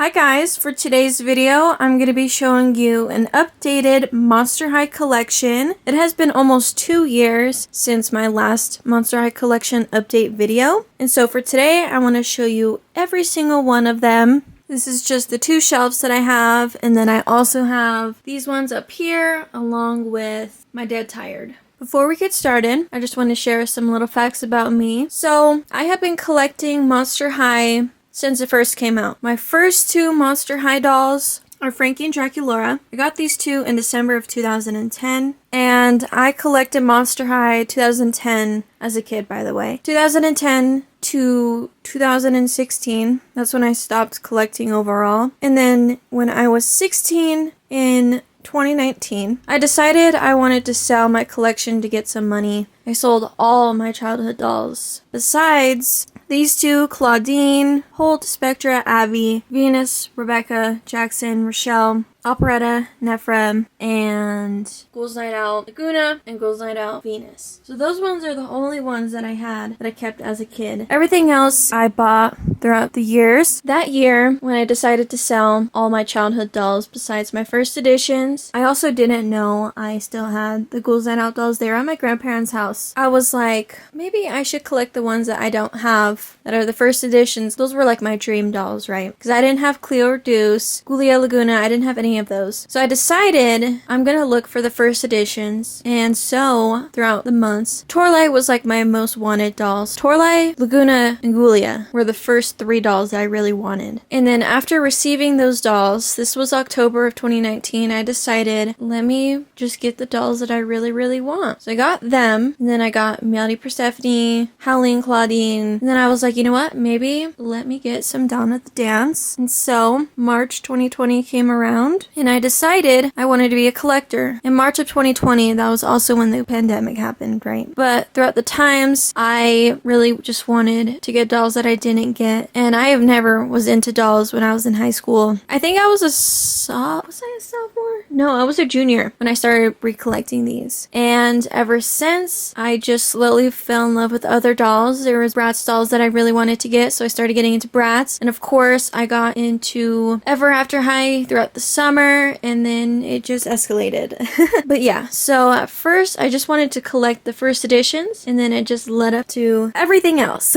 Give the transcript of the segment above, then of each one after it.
Hi guys, for today's video, I'm going to be showing you an updated Monster High collection. It has been almost 2 years since my last Monster High collection update video. And so for today, I want to show you every single one of them. This is just the 2 shelves that I have, and then I also have these ones up here along with my Dead Tired. Before we get started, I just want to share some little facts about me. So, I have been collecting Monster High since it first came out. My first 2 Monster High dolls are Frankie and Draculaura. I got these 2 in December of 2010, and I collected Monster High 2010 as a kid, by the way. 2010 to 2016, that's when I stopped collecting overall. And then when I was 16 in 2019, I decided I wanted to sell my collection to get some money. I sold all my childhood dolls. Besides these 2, Claudine, Holt, Spectra, Abby, Venus, Rebecca, Jackson, Rochelle, Operetta, Nephra, and Ghouls Night Out Laguna, and Ghouls Night Out Venus. So those ones are the only ones that I had that I kept as a kid. Everything else I bought throughout the years. That year, when I decided to sell all my childhood dolls besides my first editions, I also didn't know I still had the Ghouls Night Out dolls there at my grandparents' house. I was like, maybe I should collect the ones that I don't have, that are the first editions. Those were like my dream dolls, right? Because I didn't have Cleo or Deuce, Ghoulia Laguna, I didn't have any of those. So I decided I'm gonna look for the first editions. And so, throughout the months, Torlai was like my most wanted dolls. Torlai, Laguna, and Ghoulia were the first 3 dolls that I really wanted. And then after receiving those dolls, this was October of 2019, I decided, let me just get the dolls that I really want. So I got them, and then I got Melody Persephone, Howling Claudine, and then I was like, you know what, maybe let me get some Dawn at the Dance. And so, March 2020 came around, and I decided I wanted to be a collector. In March of 2020, that was also when the pandemic happened, right? But throughout the times, I really just wanted to get dolls that I didn't get, and I have never was into dolls when I was in high school. I think I was was I a sophomore? No, I was a junior when I started recollecting these. And ever since, I just slowly fell in love with other dolls. There was Bratz dolls that I really wanted to get, so I started getting into Bratz. And of course, I got into Ever After High throughout the summer, and then it just escalated. But yeah, so at first, I just wanted to collect the first editions, and then it just led up to everything else.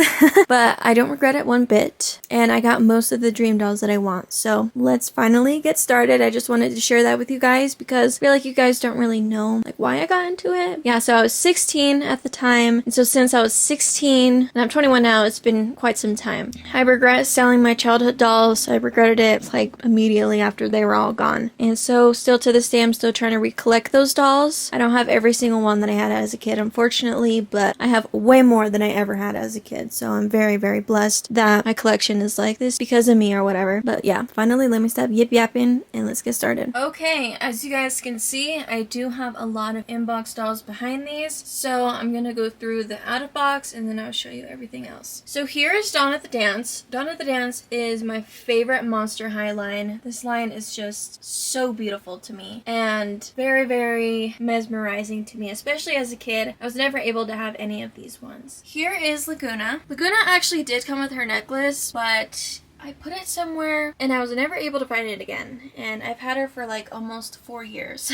But I don't regret it one bit, and I got most of the dream dolls that I want. So let's finally get started. I just wanted to share that with you guys because I feel like you guys don't really know like why I got into it. Yeah, so I was 16 at the time, and so since I was 16 and I'm 21 now, it's been quite some time. I regret selling my childhood dolls. I regretted it like immediately after they were all gone. And so still to this day, I'm still trying to recollect those dolls. I don't have every single one that I had as a kid, unfortunately, but I have way more than I ever had as a kid. So I'm very blessed that my collection is like this because of me or whatever. But yeah, finally, let me stop yip-yapping and let's get started. Okay, as you guys can see, I do have a lot of inbox dolls behind these. So I'm gonna go through the out of box and then I'll show you everything else. So here is Dawn at the Dance. Dawn at the Dance is my favorite Monster High line. This line is just so beautiful to me and very mesmerizing to me, especially as a kid. I was never able to have any of these ones. Here is Laguna. Laguna actually did come with her necklace, but I put it somewhere and I was never able to find it again. And I've had her for like almost 4 years.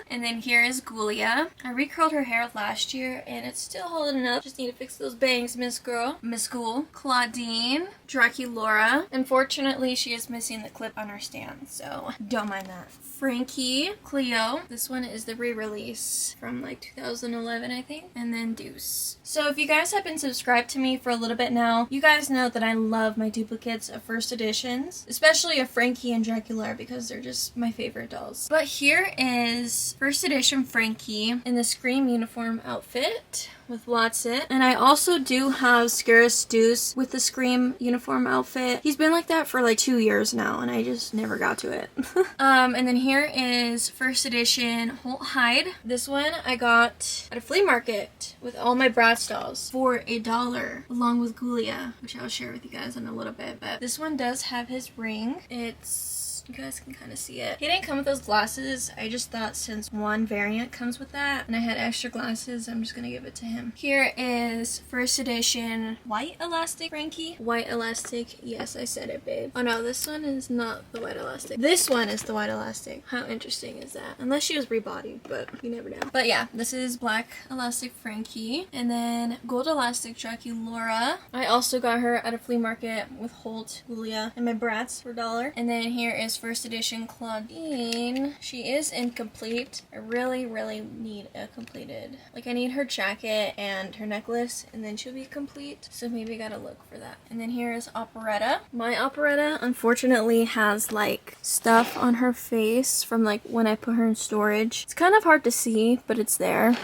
And then here is Ghoulia. I recurled her hair last year and it's still holding up. Just need to fix those bangs, Miss Girl. Miss Ghoul. Claudine. Draculaura. Unfortunately, she is missing the clip on her stand, so don't mind that. Frankie. Cleo. This one is the re-release from like 2011, I think. And then Deuce. So if you guys have been subscribed to me for a little bit now, you guys know that I love my duplicates of first editions, especially of Frankie and Draculaura because they're just my favorite dolls. But here is first edition Frankie in the Scream uniform outfit with Watson. And I also do have Scaremester Deuce with the Scream uniform outfit. He's been like that for like 2 years now and I just never got to it. And then here is first edition Holt Hyde. This one I got at a flea market with all my Bratz dolls for $1 along with Ghoulia, which I'll share with you guys in a little bit. But this one does have his ring. It's close. You guys can kind of see it. He didn't come with those glasses. I just thought since one variant comes with that and I had extra glasses, I'm just gonna give it to him. Here is first edition white elastic Frankie. White elastic. Yes, I said it, babe. Oh no, this one is not the white elastic. This one is the white elastic. How interesting is that? Unless she was rebodied, but you never know. But yeah, this is black elastic Frankie. And then gold elastic Draculaura. I also got her at a flea market with Holt, Julia, and my brats for $1. And then here is first edition Claudine. She is incomplete. I really need a completed. Like, I need her jacket and her necklace, and then she'll be complete. So maybe I gotta look for that. And then here is Operetta. My Operetta, unfortunately, has like stuff on her face from like when I put her in storage. It's kind of hard to see, but it's there.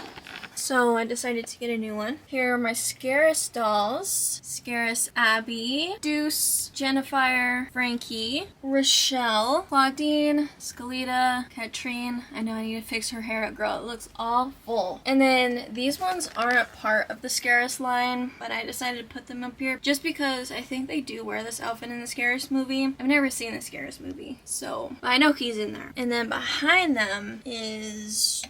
So I decided to get a new one. Here are my Scarus dolls. Scarus Abby, Deuce, Jennifer, Frankie, Rochelle, Claudine, Scalita, Katrine. I know I need to fix her hair up, girl. It looks awful. And then these ones aren't part of the Scarus line, but I decided to put them up here just because I think they do wear this outfit in the Scarus movie. I've never seen the Scarus movie, so but I know he's in there. And then behind them is...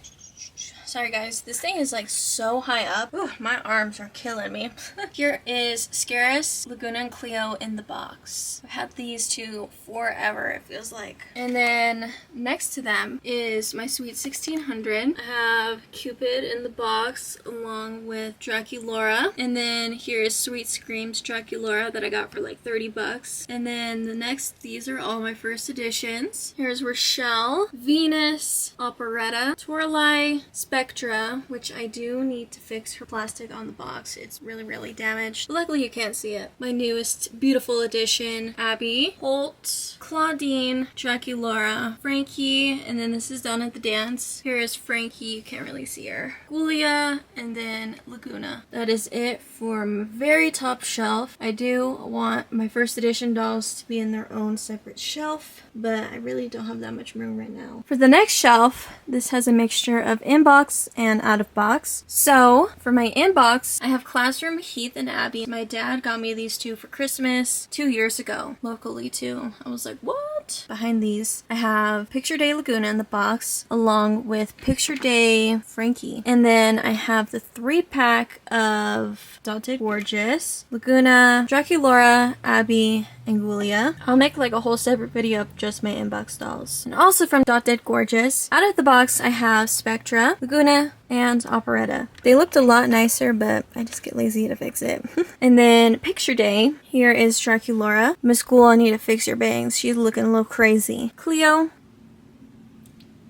Sorry guys, this thing is like so high up. Ooh, my arms are killing me. Here is Scarus, Laguna, and Cleo in the box. I've had these two forever, it feels like. And then next to them is my Sweet 1600. I have Cupid in the box along with Draculaura. And then here is Sweet Screams Draculaura that I got for like 30 bucks. And then the next, these are all my first editions. Here's Rochelle, Venus, Operetta, Torlai, Spectra, which I do need to fix her plastic on the box. It's really damaged. Luckily you can't see it. My newest beautiful edition, Abby, Holt, Claudine, Draculaura, Frankie, and then this is done at the dance. Here is Frankie, you can't really see her. Julia, and then Laguna. That is it for my very top shelf. I do want my first edition dolls to be in their own separate shelf, but I really don't have that much room right now. For the next shelf, this has a mixture of inbox and out of box. So for my inbox, I have Classroom, Heath, and Abby. My dad got me these two for Christmas 2 years ago, locally too. I was like, what? Behind these, I have Picture Day Laguna in the box, along with Picture Day Frankie. And then I have the 3-pack of Dotted Gorgeous, Laguna, Draculaura, Abby, and Julia. I'll make like a whole separate video of just my inbox dolls. And also from Dotted Gorgeous, out of the box, I have Spectra, Laguna, and Operetta. They looked a lot nicer, but I just get lazy to fix it. And then Picture Day, here is Draculaura. Miss Ghoul, I need to fix your bangs. She's looking a little crazy. Cleo,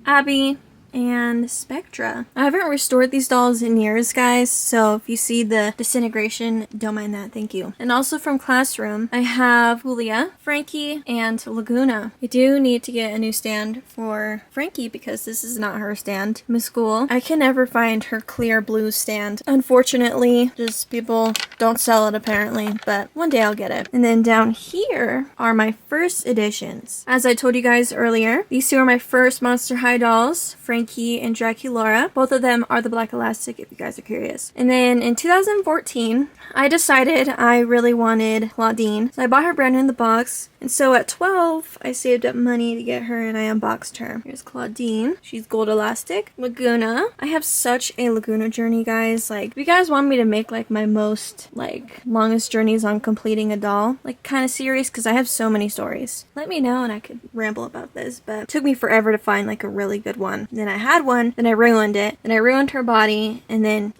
Abby, and Spectra. I haven't restored these dolls in years, guys, so if you see the disintegration, don't mind that, thank you. And also from Classroom, I have Julia, Frankie, and Laguna. I do need to get a new stand for Frankie because this is not her stand. Miss Ghoul, I can never find her clear blue stand. Unfortunately, just people don't sell it apparently, but one day I'll get it. And then down here are my first editions. As I told you guys earlier, these two are my first Monster High dolls, Frankie and Draculaura. Both of them are the black elastic if you guys are curious. And then in 2014, I decided I really wanted Claudine. So I bought her brand new in the box. And so at 12, I saved up money to get her and I unboxed her. Here's Claudine. She's gold elastic. Laguna. I have such a Laguna journey, guys. Like, if you guys want me to make like my most like longest journeys on completing a doll, like kind of series, because I have so many stories, let me know and I could ramble about this. But it took me forever to find like a really good one. Then I had one, then I ruined it, then I ruined her body, and then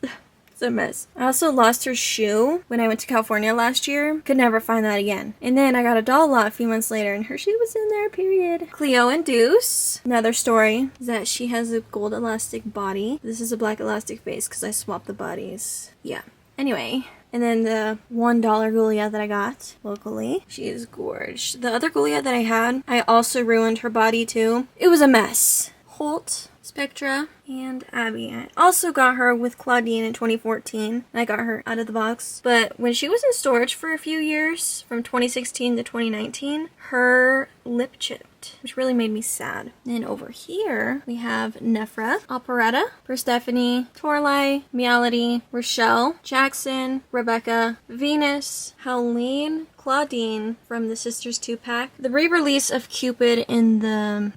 it's a mess. I also lost her shoe when I went to California last year. Could never find that again. And then I got a doll lot a few months later and her shoe was in there, period. Cleo and Deuce. Another story is that she has a gold elastic body. This is a black elastic face because I swapped the bodies. Yeah. Anyway. And then the $1 Ghoulia that I got locally. She is gorgeous. The other Ghoulia that I had, I also ruined her body too. It was a mess. Holt, Spectra, and Abby. I also got her with Claudine in 2014. I got her out of the box. But when she was in storage for a few years, from 2016 to 2019, her lip chipped, which really made me sad. And over here, we have Nephra, Operetta, Persephone, Torlai, Meality, Rochelle, Jackson, Rebecca, Venus, Howleen, Claudine from the Sisters 2-pack. The re-release of Cupid in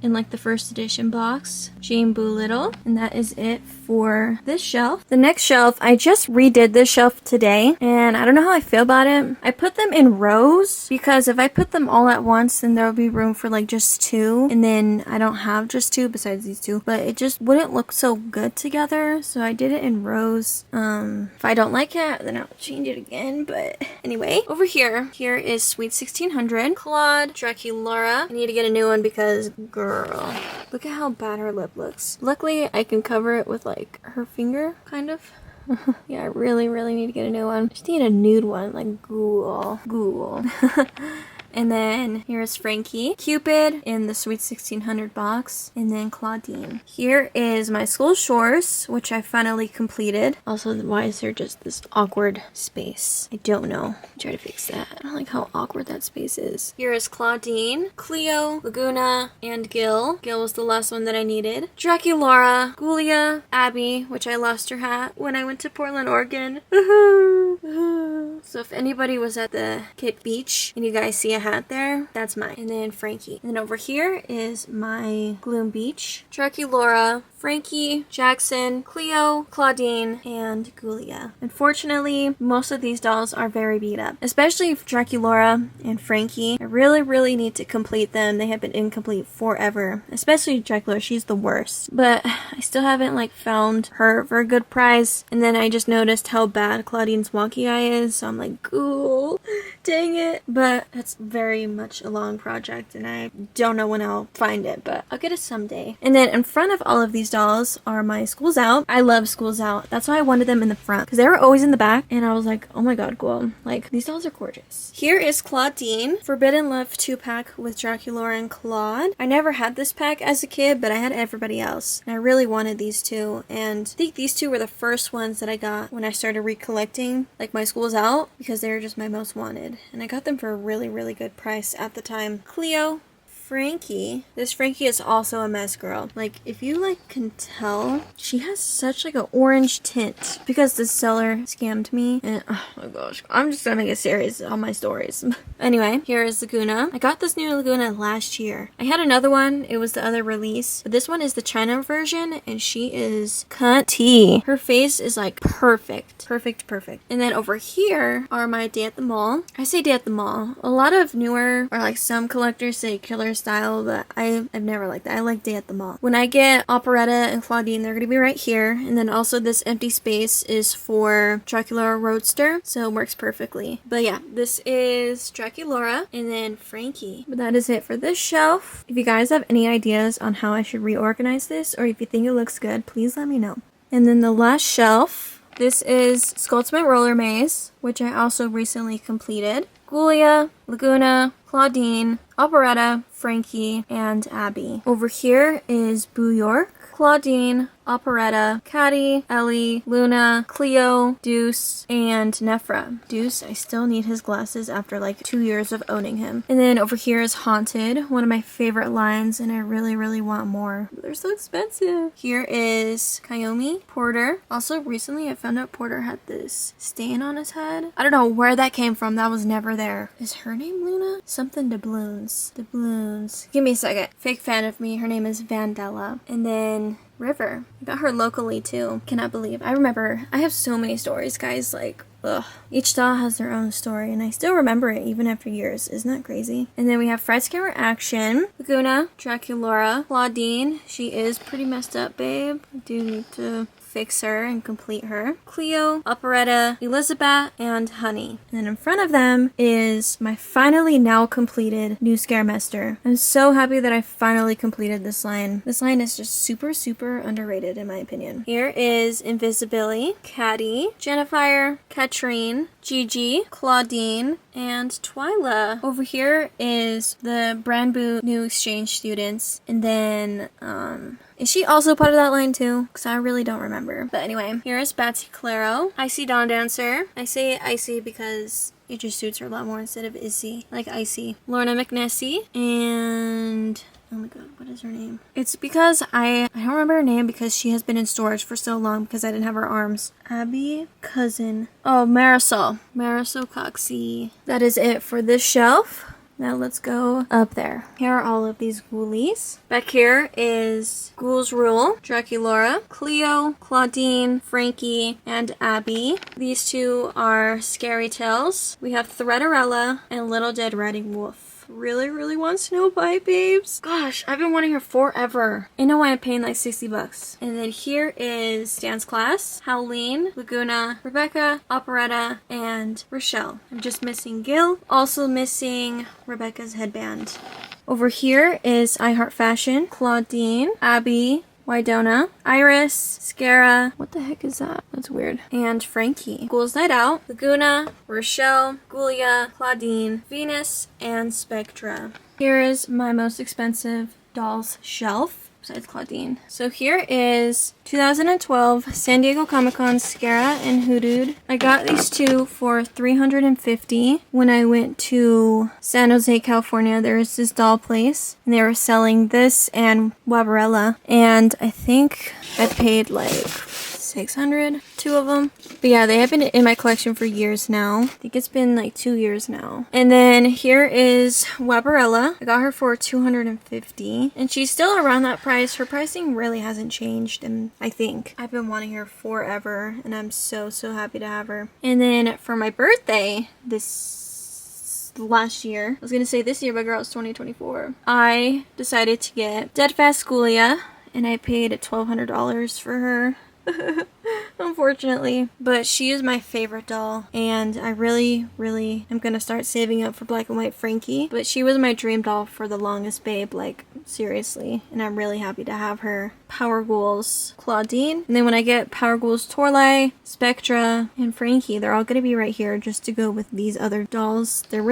like the first edition box. Jane Boolittle. And that is it for this shelf. The next shelf, I just redid this shelf today, and I don't know how I feel about it. I put them in rows because if I put them all at once, then there will be room for like just two, and then I don't have just two besides these two, but it just wouldn't look so good together, so I did it in rows. If I don't like it, then I'll change it again, but anyway. Over here is Sweet 1600, Claude, Draculaura. I need to get a new one because, girl, look at how bad her lip looks. Luckily, I can cover it with like her finger, kind of. Yeah, I really need to get a new one. Just need a nude one, like Ghoul. And then here's Frankie, Cupid in the Sweet 1600 box, and then Claudine. Here is my school shores, which I finally completed. Also, why is there just this awkward space? I don't know. Try to fix that. I don't like how awkward that space is. Here is Claudine, Cleo, Laguna, and Gil. Gil was the last one that I needed. Draculaura, Ghoulia, Abby, which I lost her hat when I went to Portland, Oregon. So if anybody was at the Kit Beach and you guys see a hat there, that's mine. And then Frankie. And then over here is my Gloom Beach, Draculaura, Frankie, Jackson, Cleo, Claudine, and Ghoulia. Unfortunately, most of these dolls are very beat up, especially Draculaura and Frankie. I really need to complete them. They have been incomplete forever, especially Draculaura. She's the worst, but I still haven't like found her for a good price. And then I just noticed how bad Claudine's wonky eye is, so I'm like, cool, dang it. But that's very much a long project, and I don't know when I'll find it, but I'll get it someday. And then in front of all of these dolls are my Schools Out. I love Schools Out. That's why I wanted them in the front, because they were always in the back, and I was like, oh my god, cool. Like, these dolls are gorgeous. Here is Claudine, Forbidden Love 2-pack with Draculaura and Claude. I never had this pack as a kid, but I had everybody else, and I really wanted these two, and I think these two were the first ones that I got when I started recollecting like my Schools Out, because they were just my most wanted, and I got them for a really good price at the time. Cleo, Frankie. This Frankie is also a mess, girl. Like, if you like can tell, she has such like an orange tint because the seller scammed me, and oh my gosh, I'm just gonna make a series on my stories. Anyway, here is Laguna. I got this new Laguna last year. I had another one, it was the other release, but this one is the China version, and she is cunty. Her face is like perfect. And then over here are my Day at the Mall. I say Day at the Mall. A lot of newer, or like some collectors say Killer Style, but I've never liked that. I like Day at the Mall. When I get Operetta and Claudine, they're gonna be right here. And then also this empty space is for Draculaura Roadster, so it works perfectly. But yeah, this is Draculaura and then Frankie. But that is it for this shelf. If you guys have any ideas on how I should reorganize this, or if you think it looks good, please let me know. And then the last shelf, this is Skulltimate Roller Maze, which I also recently completed. Ghoulia, Laguna, Claudine, Operetta, Frankie, and Abby. Over here is Boo York, Claudine, Operetta, Caddy, Ellie, Luna, Cleo, Deuce, and Nephra. Deuce, I still need his glasses after like 2 years of owning him. And then over here is Haunted, one of my favorite lines, and I really want more. They're so expensive. Here is Kayomi, Porter. Also, recently I found out Porter had this stain on his head. I don't know where that came from. That was never there. Is her name Luna? Something doubloons. Doubloons. Give me a second. Fake fan of me. Her name is Vandella. And then River. I got her locally too. Cannot believe. I remember. I have so many stories, guys. Like, ugh. Each doll has their own story, and I still remember it even after years. Isn't that crazy? And then we have Fright Scammer Action, Laguna, Draculaura, Claudine. She is pretty messed up, babe. I do need to fix her and complete her. Cleo, Operetta, Elizabeth, and Honey. And then in front of them is my finally now completed new Scaremester. I'm so happy that I finally completed this line. This line is just super underrated in my opinion. Here is Invisibility, Caddy, Jennifer, Katrine, Gigi, Claudine, and Twyla. Over here is the brand new exchange students. And then, is she also part of that line too? Because I really don't remember. But anyway, here is Batsy Claro, Icy Dawn Dancer. I say Icy because it just suits her a lot more instead of Izzy, like Icy. Lorna McNessie, and oh my god, what is her name? It's because I don't remember her name because she has been in storage for so long because I didn't have her arms. Abby, cousin. Oh, Marisol. Marisol Coxie. That is it for this shelf. Now let's go up there. Here are all of these ghoulies. Back here is Ghoul's Rule, Draculaura, Cleo, Claudine, Frankie, and Abby. These two are Scary Tales. We have Threadarella and Little Dead Riding Wolf. Really wants to know why, babes. Gosh, I've been wanting her forever. I know why I'm paying like 60 bucks. And then here is Dance Class, Howleen, Laguna, Rebecca, Operetta, and Rochelle. I'm just missing Gil. Also missing Rebecca's headband. Over here is I Heart Fashion, Claudine, Abby, Wydona, Iris, Scara, what the heck is that? That's weird. And Frankie. Ghoul's Night Out, Laguna, Rochelle, Ghoulia, Claudine, Venus, and Spectra. Here is my most expensive dolls shelf. Besides Claudine. So here is 2012 San Diego Comic-Con Scara and Hoodooed. I got these two for $350 when I went to San Jose, California. There was this doll place and they were selling this and Wabarella, and I think I paid like $600, two of them. But yeah, they have been in my collection for years now. I think it's been like 2 years now. And then here is Wabarella. I got her for $250 and she's still around that price. Her pricing really hasn't changed, and I think I've been wanting her forever and I'm so happy to have her. And then for my birthday last year, I was gonna say this year, but girl, it's 2024. I decided to get Deadfast Ghoulia and I paid $1,200 for her. Unfortunately, but she is my favorite doll and I really am gonna start saving up for Black and White Frankie, but she was my dream doll for the longest, babe, like seriously, and I'm really happy to have her. Power Ghouls Claudine, and then when I get Power Ghouls Torlai, Spectra, and Frankie, they're all gonna be right here just to go with these other dolls. They're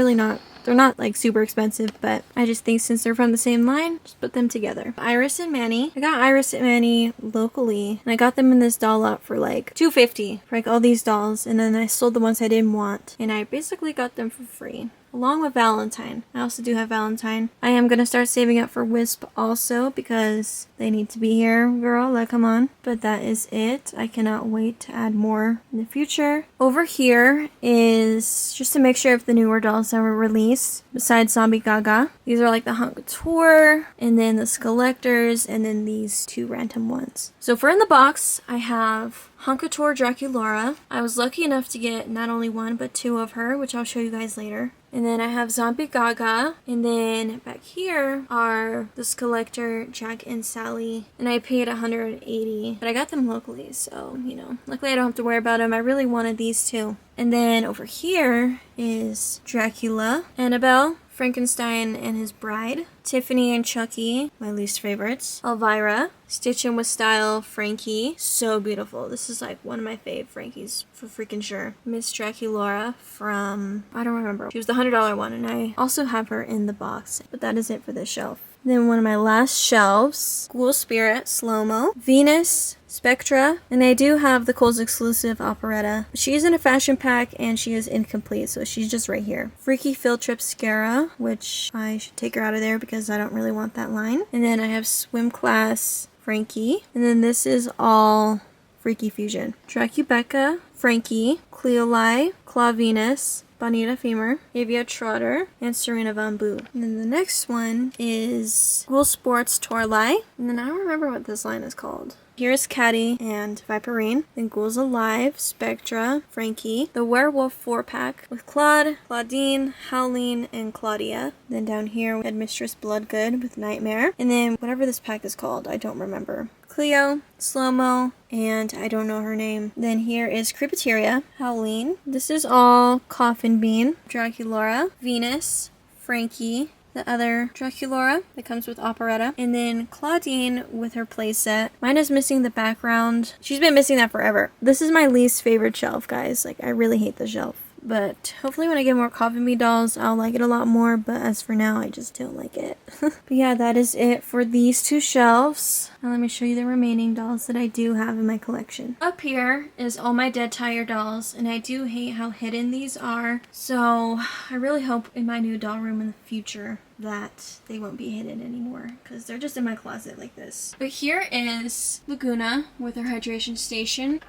not like super expensive, but I just think since they're from the same line, just put them together. Iris and Manny. I got Iris and Manny locally, and I got them in this doll lot for like $250 for like all these dolls, and then I sold the ones I didn't want, and I basically got them for free. Along with Valentine. I also do have Valentine. I am going to start saving up for Wisp also because they need to be here, girl. Like, come on. But that is it. I cannot wait to add more in the future. Over here is just a mixture of the newer dolls that were released besides Zombie Gaga. These are like the Hunk Tour, and then the Skelectors, and then these two random ones. So for in the box, I have Hunkator Draculaura. I was lucky enough to get not only one but two of her, which I'll show you guys later. And then I have Zombie Gaga, and then back here are the Skelector, Jack and Sally, and I paid $180, but I got them locally, so, you know, luckily I don't have to worry about them. I really wanted these two. And then over here is Dracula, Annabelle, Frankenstein and his bride, Tiffany and Chucky, my least favorites, Elvira, Stitchin' with Style, Frankie, so beautiful. This is like one of my fave Frankies for freaking sure. Miss Draculaura from, I don't remember. She was the $100 one, and I also have her in the box. But that is it for this shelf. Then one of my last shelves, Ghoul Spirit, Slow-Mo, Venus, Spectra, and I do have the Kohl's exclusive Operetta. She is in a fashion pack and she is incomplete, so she's just right here. Freaky Field Trip Scara, which I should take her out of there because I don't really want that line. And then I have Swim Class Frankie, and then this is all Freaky Fusion. Dracubecca, Frankie, Cleolai, Claw Venus, Bonita Femur, Avia Trotter, and Serena Von Boo. And then the next one is Ghoul Sports Torlai, and then I don't remember what this line is called. Here's Caddy and Viperine, then Ghouls Alive, Spectra, Frankie, the Werewolf 4-pack with Claude, Claudine, Howleen, and Claudia. Then down here we had Mistress Bloodgood with Nightmare, and then whatever this pack is called, I don't remember. Cleo, Slow-Mo, and I don't know her name. Then here is Creepateria, Howleen. This is all Coffin Bean, Draculaura, Venus, Frankie, the other Draculaura that comes with Operetta, and then Claudine with her playset. Mine is missing the background. She's been missing that forever. This is my least favorite shelf, guys. Like, I really hate the shelf. But hopefully when I get more Coffin Bee dolls, I'll like it a lot more. But as for now, I just don't like it. But yeah, that is it for these two shelves. Now let me show you the remaining dolls that I do have in my collection. Up here is all my Dead Tire dolls, and I do hate how hidden these are. So I really hope in my new doll room in the future that they won't be hidden anymore, because they're just in my closet like this. But here is Laguna with her hydration station.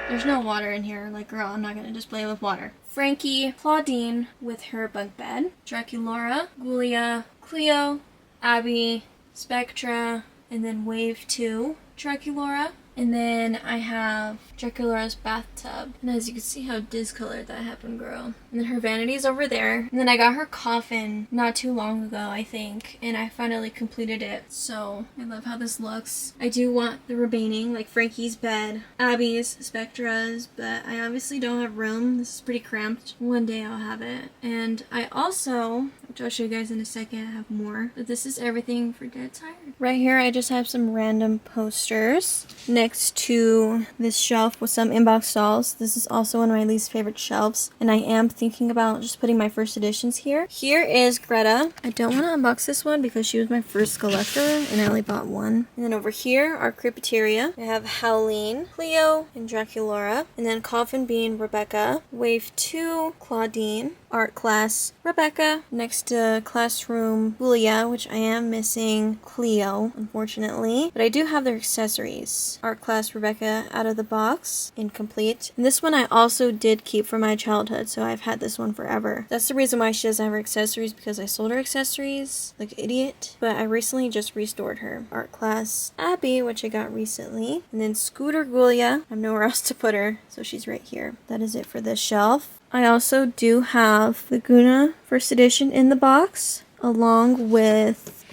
There's no water in here. Like, girl, I'm not gonna just play with water. Frankie, Claudine with her bunk bed. Draculaura, Ghoulia, Cleo, Abby, Spectra, and then Wave 2, Draculaura. And then I have Draculaura's bathtub. And as you can see how discolored that happened, girl. And then her vanity's over there. And then I got her coffin not too long ago, I think. And I finally completed it. So I love how this looks. I do want the remaining, like Frankie's bed, Abby's, Spectra's, but I obviously don't have room. This is pretty cramped. One day I'll have it. And I also, which I'll show you guys in a second, I have more. But this is everything for Dead Tire. Right here I just have some random posters next to this shelf with some inbox dolls. This is also one of my least favorite shelves, and I am thinking about just putting my first editions here. Here is Greta. I don't want to unbox this one because she was my first collector and I only bought one. And then over here are Crypteria. I have Howleen, Cleo, and Draculaura. And then Coffin Bean, Rebecca. Wave 2, Claudine. Art class, Rebecca. Next to classroom, Ghoulia, which I am missing Cleo, unfortunately. But I do have their accessories. Art class, Rebecca, out of the box, incomplete. And this one I also did keep from my childhood, so I've had this one forever. That's the reason why she doesn't have her accessories, because I sold her accessories like an idiot. But I recently just restored her. Art class, Abby, which I got recently. And then Scooter Ghoulia. I have nowhere else to put her, so she's right here. That is it for this shelf. I also do have Laguna first edition in the box, along with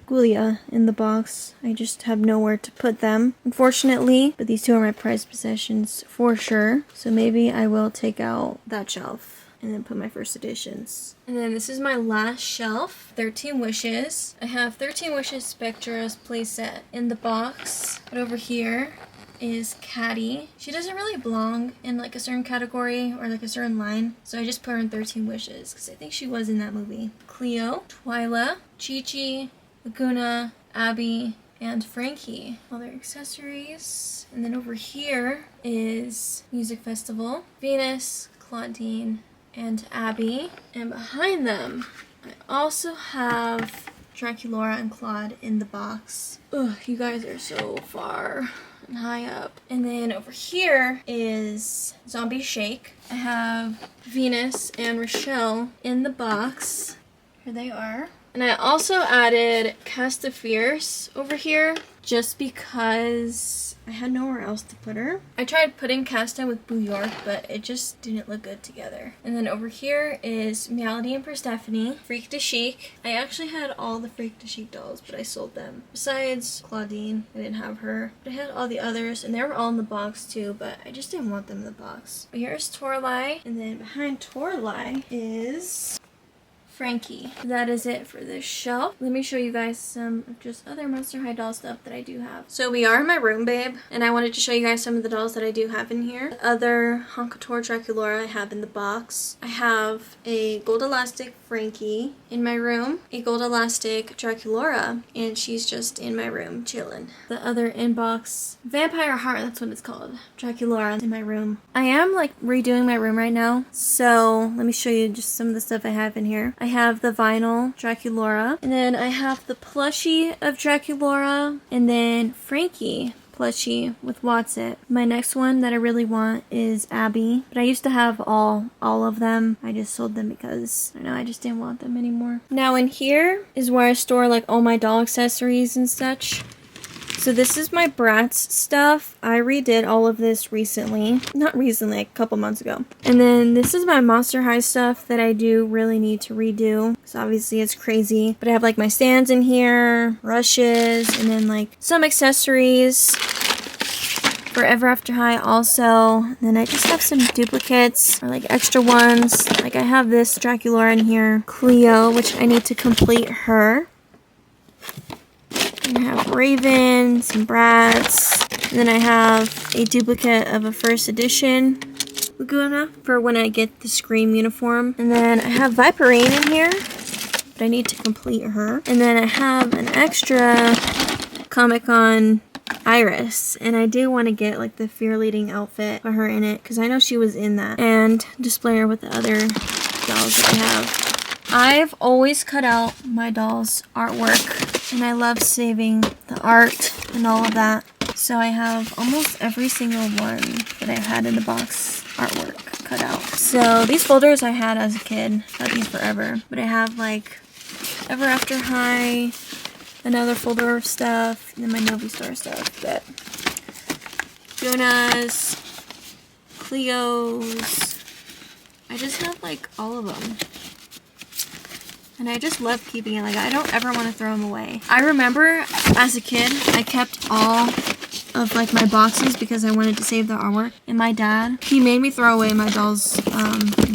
Ghoulia in the box. I just have nowhere to put them, unfortunately, but these two are my prized possessions for sure. So maybe I will take out that shelf and then put my first editions. And then this is my last shelf, 13 Wishes. I have 13 Wishes Spectra's playset in the box, but over here is Caddy. She doesn't really belong in like a certain category or like a certain line, so I just put her in 13 Wishes because I think she was in that movie. Cleo, Twyla, Chi-Chi, Laguna, Abby, and Frankie. All their accessories. And then over here is Music Festival, Venus, Claudine, and Abby. And behind them, I also have Draculaura and Claude in the box. Ugh, you guys are so far and high up. And then over here is Zombie Shake. I have Venus and Rochelle in the box. Here they are. And I also added Cast of Fierce over here just because I had nowhere else to put her. I tried putting Casta with Boo York, but it just didn't look good together. And then over here is Meowdy and Persephone, Freak de Chic. I actually had all the Freak de Chic dolls, but I sold them. Besides Claudine, I didn't have her. But I had all the others, and they were all in the box too, but I just didn't want them in the box. But here's Torlai, and then behind Torlai is Frankie. That is it for this shelf. Let me show you guys some of just other Monster High doll stuff that I do have. So we are in my room, babe, and I wanted to show you guys some of the dolls that I do have in here. The other Honkator Draculaura I have in the box. I have a Gold Elastic Frankie in my room, a Gold Elastic Draculaura, and she's just in my room chilling. The other inbox Vampire Heart, that's what it's called, Draculaura, in my room. I am like redoing my room right now, so let me show you just some of the stuff I have in here. I have the vinyl Draculaura, and then I have the plushie of Draculaura, and then Frankie plushie with Watson. My next one that I really want is Abby, but I used to have all of them. I just sold them because I know I just didn't want them anymore. Now in here is where I store like all my doll accessories and such. So this is my Bratz stuff. I redid all of this recently. Not recently, like a couple months ago. And then this is my Monster High stuff that I do really need to redo. Because obviously it's crazy. But I have like my stands in here, brushes, and then like some accessories. For Ever After High also. And then I just have some duplicates or like extra ones. Like I have this Draculaura in here. Cleo, which I need to complete her. I have Raven, some Bratz, and then I have a duplicate of a first edition Laguna for when I get the Scream uniform. And then I have Viperine in here, but I need to complete her. And then I have an extra Comic-Con Iris, and I do want to get like the Fear Leading outfit for her in it because I know she was in that, and display her with the other dolls that I have. I've always cut out my dolls' artwork, and I love saving the art and all of that. So I have almost every single one that I've had in the box artwork cut out. So these folders I had as a kid, had these forever, but I have like Ever After High, another folder of stuff, and then my Novi Star stuff, but Jonas, Cleo's, I just have like all of them. And I just love keeping it. Like, I don't ever want to throw them away. I remember as a kid, I kept all of like my boxes because I wanted to save the artwork. And my dad, he made me throw away my dolls'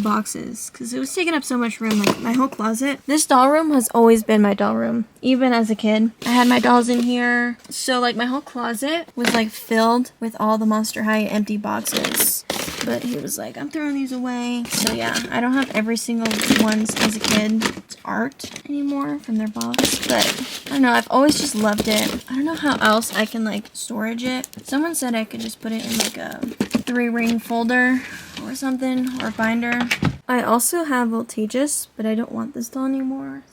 boxes because it was taking up so much room, like my whole closet. This doll room has always been my doll room, even as a kid. I had my dolls in here. So like my whole closet was like filled with all the Monster High empty boxes. But he was like, I'm throwing these away. So yeah, I don't have every single ones as a kid art anymore from their box. But I don't know, I've always just loved it. I don't know how else I can like storage it. Someone said I could just put it in like a 3-ring folder or something, or binder. I also have Voltageous, but I don't want this doll anymore.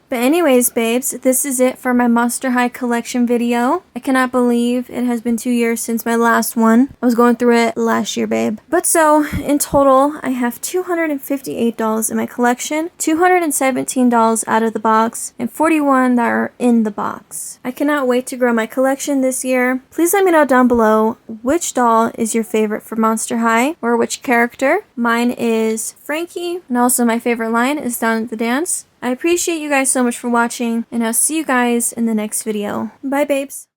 But anyways, babes, this is it for my Monster High collection video. I cannot believe it has been 2 years since my last one. I was going through it last year, babe. But so, in total, I have 258 dolls in my collection, 217 dolls out of the box, and 41 that are in the box. I cannot wait to grow my collection this year. Please let me know down below which doll is your favorite for Monster High, or which character. Mine is Frankie, and also my favorite line is Down at the Dance. I appreciate you guys so much for watching, and I'll see you guys in the next video. Bye, babes.